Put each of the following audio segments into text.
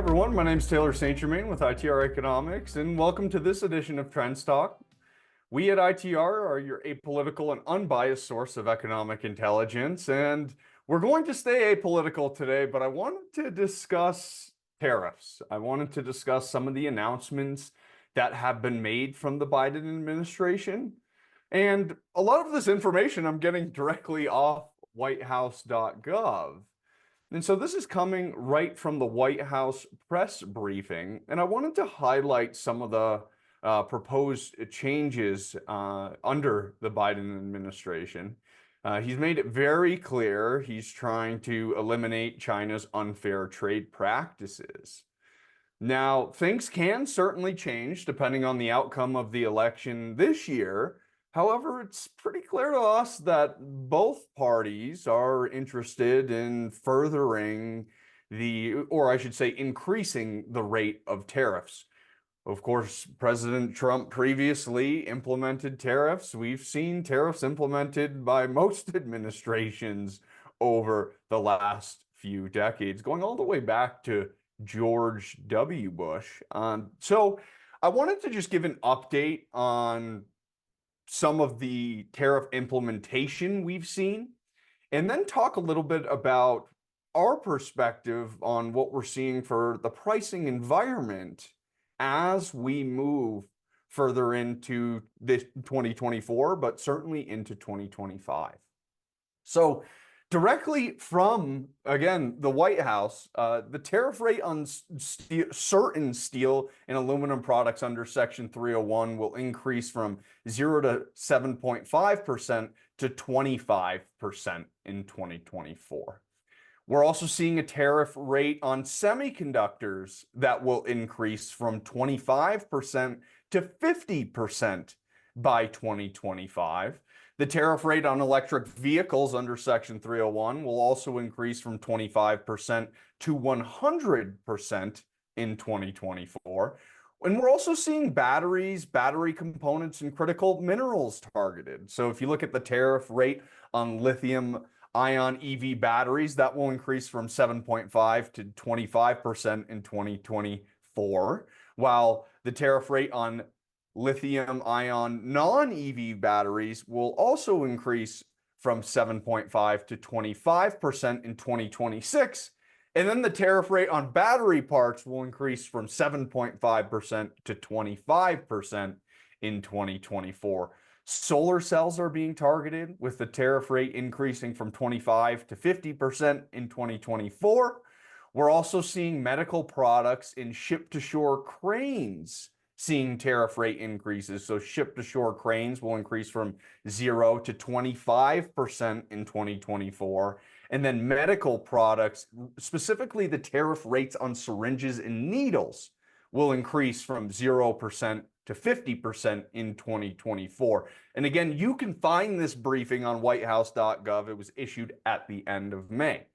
everyone, my name is Taylor St. Germain with ITR Economics, and welcome to this edition of TrendsTalk. We at ITR are your apolitical and unbiased source of economic intelligence, and we're going to stay apolitical today, but I wanted to discuss tariffs. I wanted to discuss some of the announcements that have been made from the Biden administration. And a lot of this information I'm getting directly off whitehouse.gov. And so this is coming right from the White House press briefing, and I wanted to highlight some of the proposed changes under the Biden administration. He's made it very clear he's trying to eliminate China's unfair trade practices. Now, things can certainly change depending on the outcome of the election this year. However, it's pretty clear to us that both parties are interested in furthering or I should say, increasing the rate of tariffs. Of course, President Trump previously implemented tariffs. We've seen tariffs implemented by most administrations over the last few decades, going all the way back to George W. Bush. So I wanted to just give an update on some of the tariff implementation we've seen, and then talk a little bit about our perspective on what we're seeing for the pricing environment as we move further into this 2024, but certainly into 2025. So directly from, again, the White House, the tariff rate on certain steel and aluminum products under Section 301 will increase from 0 to 7.5% to 25% in 2024. We're also seeing a tariff rate on semiconductors that will increase from 25% to 50% by 2025. The tariff rate on electric vehicles under Section 301 will also increase from 25% to 100% in 2024. And we're also seeing batteries, battery components, and critical minerals targeted. So if you look at the tariff rate on lithium-ion EV batteries, that will increase from 7.5 to 25% in 2024, while the tariff rate on lithium-ion non-EV batteries will also increase from 7.5 to 25% in 2026. And then the tariff rate on battery parts will increase from 7.5% to 25% in 2024. Solar cells are being targeted, with the tariff rate increasing from 25 to 50% in 2024. We're also seeing medical products in ship-to-shore cranes seeing tariff rate increases. So ship-to-shore cranes will increase from 0 to 25% in 2024. And then medical products, specifically the tariff rates on syringes and needles, will increase from 0% to 50% in 2024. And again, you can find this briefing on whitehouse.gov. It was issued at the end of May.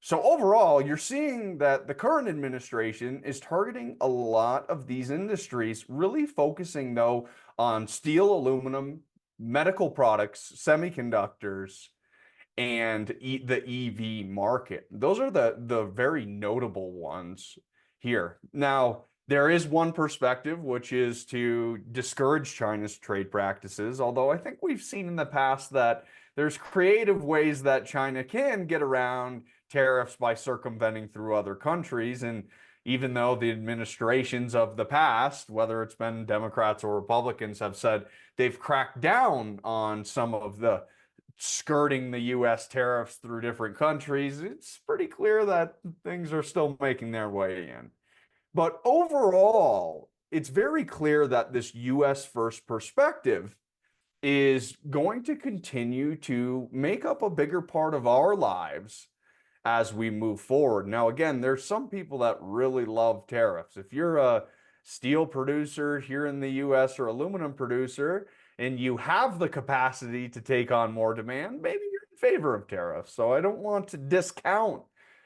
So overall, you're seeing that the current administration is targeting a lot of these industries, really focusing, though, on steel, aluminum, medical products, semiconductors, and the EV market. Those are the very notable ones here. Now, there is one perspective, which is to discourage China's trade practices, although I think we've seen in the past that there's creative ways that China can get around tariffs by circumventing through other countries. And even though the administrations of the past, whether it's been Democrats or Republicans, have said they've cracked down on some of the skirting the US tariffs through different countries, it's pretty clear that things are still making their way in. But overall, it's very clear that this US first perspective is going to continue to make up a bigger part of our lives as we move forward. Now, again, there's some people that really love tariffs. If you're a steel producer here in the US or aluminum producer, and you have the capacity to take on more demand, maybe you're in favor of tariffs. So I don't want to discount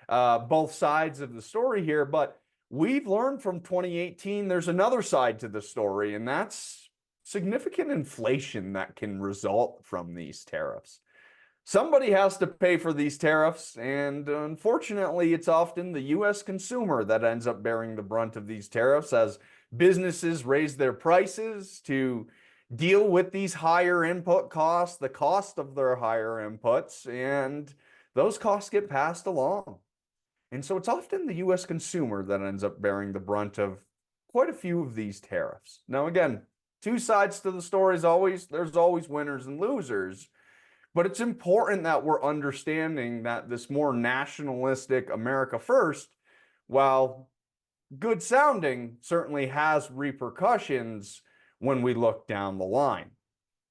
both sides of the story here, but we've learned from 2018 there's another side to the story, and that's significant inflation that can result from these tariffs. Somebody has to pay for these tariffs, and unfortunately, it's often the US consumer that ends up bearing the brunt of these tariffs as businesses raise their prices to deal with these higher input costs, the cost of their higher inputs, and those costs get passed along. And so it's often the US consumer that ends up bearing the brunt of quite a few of these tariffs. Now, again, two sides to the story is always, there's always winners and losers. But it's important that we're understanding that this more nationalistic America first, while good sounding, certainly has repercussions when we look down the line.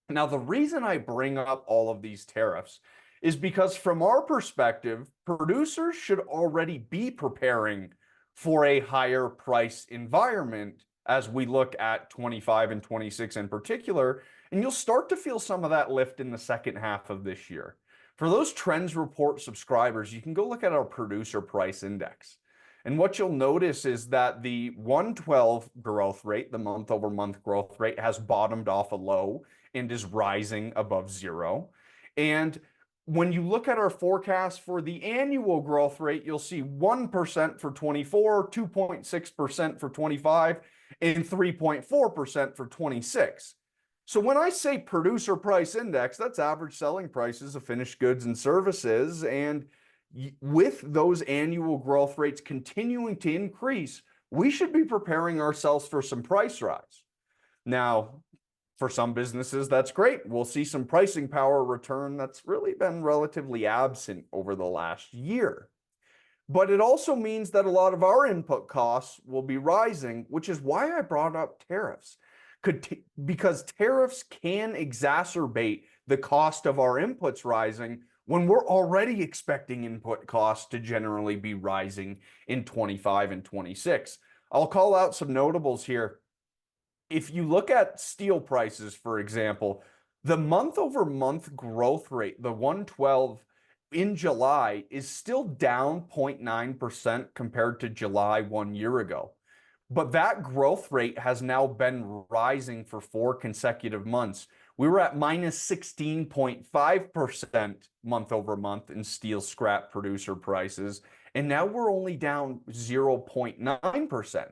Now, the reason I bring up all of these tariffs is because from our perspective, producers should already be preparing for a higher price environment as we look at 25 and 26 in particular, and you'll start to feel some of that lift in the second half of this year. For those Trends Report subscribers, you can go look at our producer price index. And what you'll notice is that the 112 growth rate, the month over month growth rate, has bottomed off a low and is rising above zero. And when you look at our forecast for the annual growth rate, you'll see 1% for 24, 2.6% for 25, and 3.4% for 26. So when I say producer price index, that's average selling prices of finished goods and services. And with those annual growth rates continuing to increase, we should be preparing ourselves for some price rise. Now, for some businesses, that's great. We'll see some pricing power return that's really been relatively absent over the last year. But it also means that a lot of our input costs will be rising, which is why I brought up tariffs. Because tariffs can exacerbate the cost of our inputs rising when we're already expecting input costs to generally be rising in 25 and 26. I'll call out some notables here. If you look at steel prices, for example, the month over month growth rate, the 112 in July, is still down 0.9% compared to July 1 year ago. But that growth rate has now been rising for 4 consecutive months. We were at minus 16.5% month over month in steel scrap producer prices, and now we're only down 0.9%.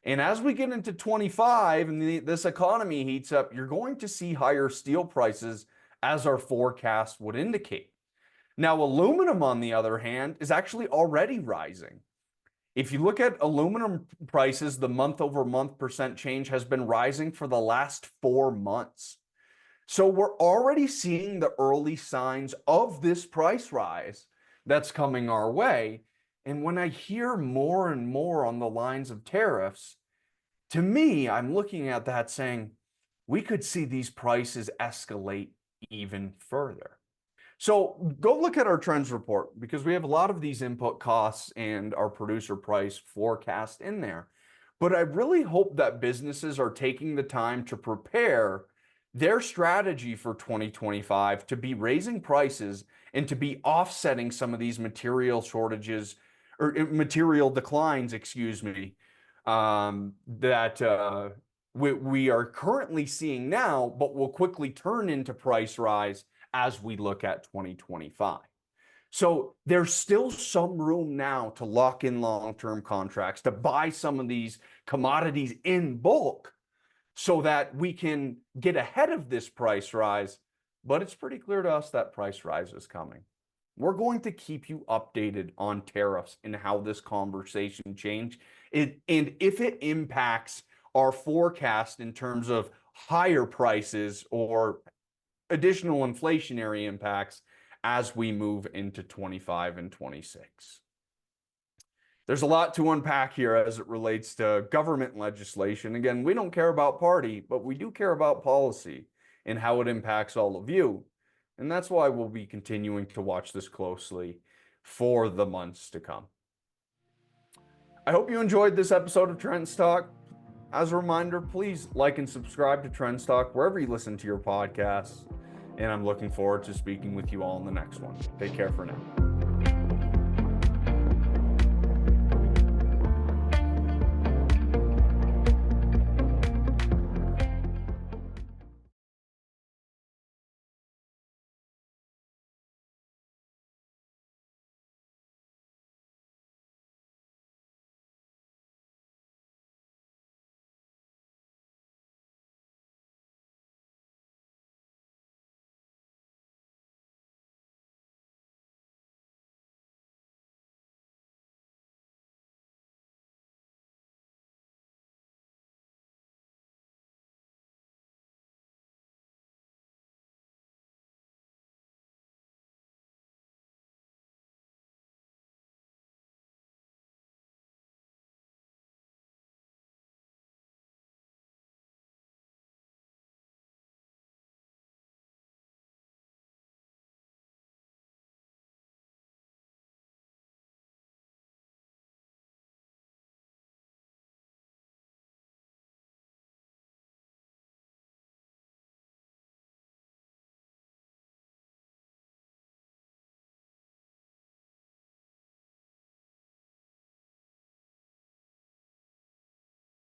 And as we get into 25 and this economy heats up, you're going to see higher steel prices as our forecast would indicate. Now, aluminum, on the other hand, is actually already rising. If you look at aluminum prices, the month over month percent change has been rising for the last 4 months. So we're already seeing the early signs of this price rise that's coming our way. And when I hear more and more on the lines of tariffs, to me, I'm looking at that saying, we could see these prices escalate even further. So go look at our trends report because we have a lot of these input costs and our producer price forecast in there. But I really hope that businesses are taking the time to prepare their strategy for 2025 to be raising prices and to be offsetting some of these material shortages or material declines, that we are currently seeing now, but will quickly turn into price rise as we look at 2025. So there's still some room now to lock in long-term contracts, to buy some of these commodities in bulk so that we can get ahead of this price rise. But it's pretty clear to us that price rise is coming. We're going to keep you updated on tariffs and how this conversation changes, and if it impacts our forecast in terms of higher prices or additional inflationary impacts as we move into 25 and 26. There's a lot to unpack here as it relates to government legislation. Again, we don't care about party, but we do care about policy and how it impacts all of you. And that's why we'll be continuing to watch this closely for the months to come. I hope you enjoyed this episode of TrendsTalk. As a reminder, please like and subscribe to TrendsTalk wherever you listen to your podcasts. And I'm looking forward to speaking with you all in the next one. Take care for now.